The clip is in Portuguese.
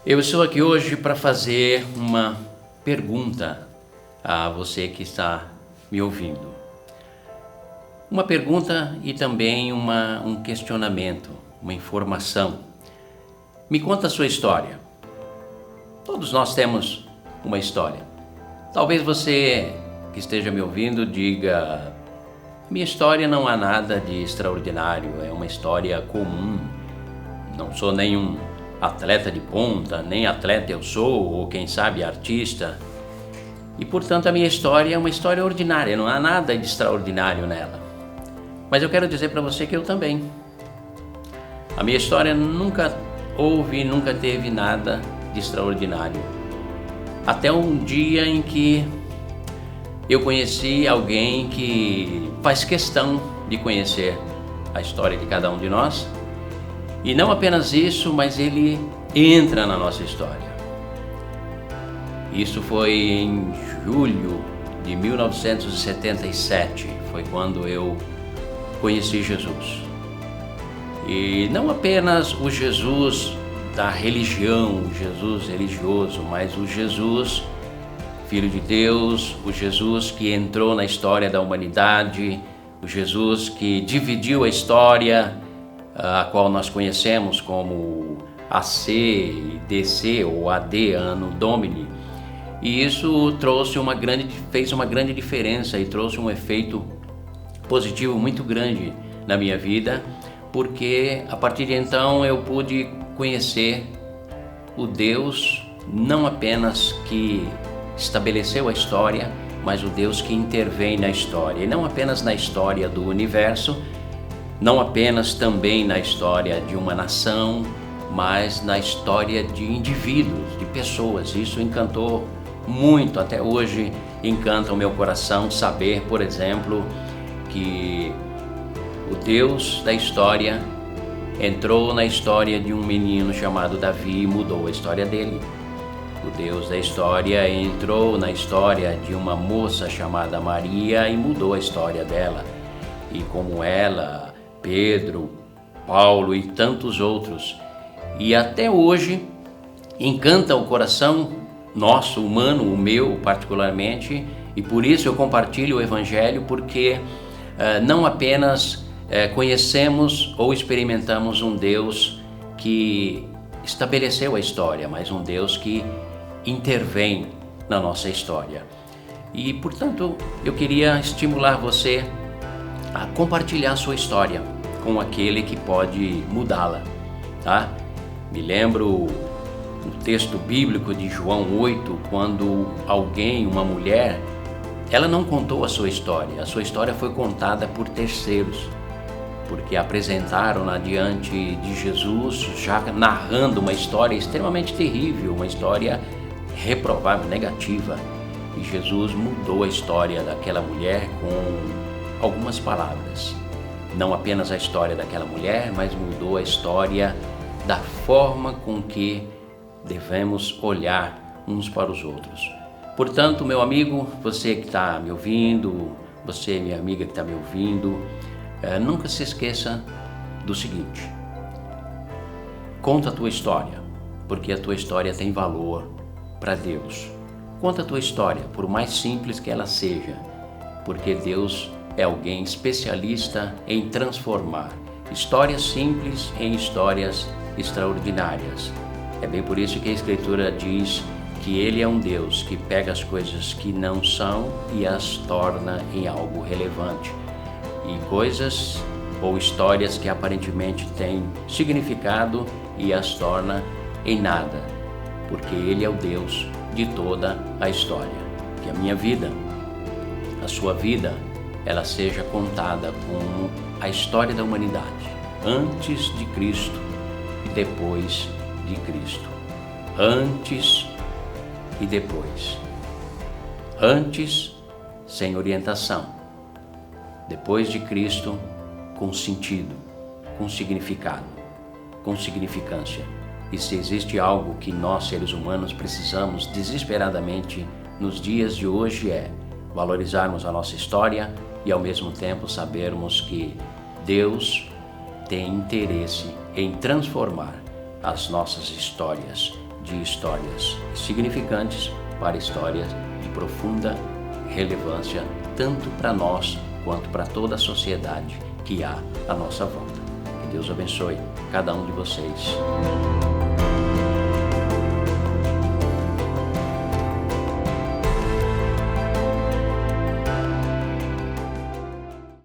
Eu estou aqui hoje para fazer uma pergunta a você que está me ouvindo. Uma pergunta e também um questionamento, uma informação. Me conta a sua história. Todos nós temos uma história. Talvez você que esteja me ouvindo diga: minha história não há nada de extraordinário, é uma história comum. Não sou nenhum atleta de ponta, nem atleta eu sou, ou quem sabe artista. E portanto a minha história é uma história ordinária, não há nada de extraordinário nela. Mas eu quero dizer para você que eu também. A minha história nunca teve nada de extraordinário. Até um dia em que eu conheci alguém que faz questão de conhecer a história de cada um de nós. E não apenas isso, mas ele entra na nossa história. Isso foi em julho de 1977, foi quando eu conheci Jesus. E não apenas o Jesus da religião, o Jesus religioso, mas o Jesus Filho de Deus, o Jesus que entrou na história da humanidade, o Jesus que dividiu a história, a qual nós conhecemos como AC, DC ou AD, Anno Domini. E isso fez uma grande diferença e trouxe um efeito positivo muito grande na minha vida, porque a partir de então eu pude conhecer o Deus não apenas que estabeleceu a história, mas o Deus que intervém na história, e não apenas na história do universo, não apenas também na história de uma nação, mas na história de indivíduos, de pessoas. Isso encantou muito, até hoje encanta o meu coração saber, por exemplo, que o Deus da história entrou na história de um menino chamado Davi e mudou a história dele. O Deus da história entrou na história de uma moça chamada Maria e mudou a história dela. E como ela, Pedro, Paulo e tantos outros. E até hoje encanta o coração nosso, humano, o meu particularmente, e por isso eu compartilho o Evangelho, porque não apenas conhecemos ou experimentamos um Deus que estabeleceu a história, mas um Deus que intervém na nossa história. E portanto eu queria estimular você a compartilhar a sua história com aquele que pode mudá-la, tá? Me lembro no texto bíblico de João 8, quando uma mulher, ela não contou a sua história foi contada por terceiros, porque apresentaram-na diante de Jesus, já narrando uma história extremamente terrível, uma história reprovável, negativa. E Jesus mudou a história daquela mulher com algumas palavras. Não apenas a história daquela mulher, mas mudou a história da forma com que devemos olhar uns para os outros. Portanto, meu amigo, você que está me ouvindo, você, minha amiga que está me ouvindo, nunca se esqueça do seguinte: conta a tua história, porque a tua história tem valor para Deus. Conta a tua história, por mais simples que ela seja, porque Deus é alguém especialista em transformar histórias simples em histórias extraordinárias. É bem por isso que a Escritura diz que Ele é um Deus que pega as coisas que não são e as torna em algo relevante. E coisas ou histórias que aparentemente têm significado e as torna em nada, porque Ele é o Deus de toda a história. Que a minha vida, a sua vida, ela seja contada como a história da humanidade, antes de Cristo e depois de Cristo. Antes e depois. Antes, sem orientação. Depois de Cristo, com sentido, com significado, com significância. E se existe algo que nós, seres humanos, precisamos desesperadamente nos dias de hoje, é valorizarmos a nossa história e ao mesmo tempo sabermos que Deus tem interesse em transformar as nossas histórias de histórias significantes para histórias de profunda relevância, tanto para nós quanto para toda a sociedade que há à nossa volta. Que Deus abençoe cada um de vocês.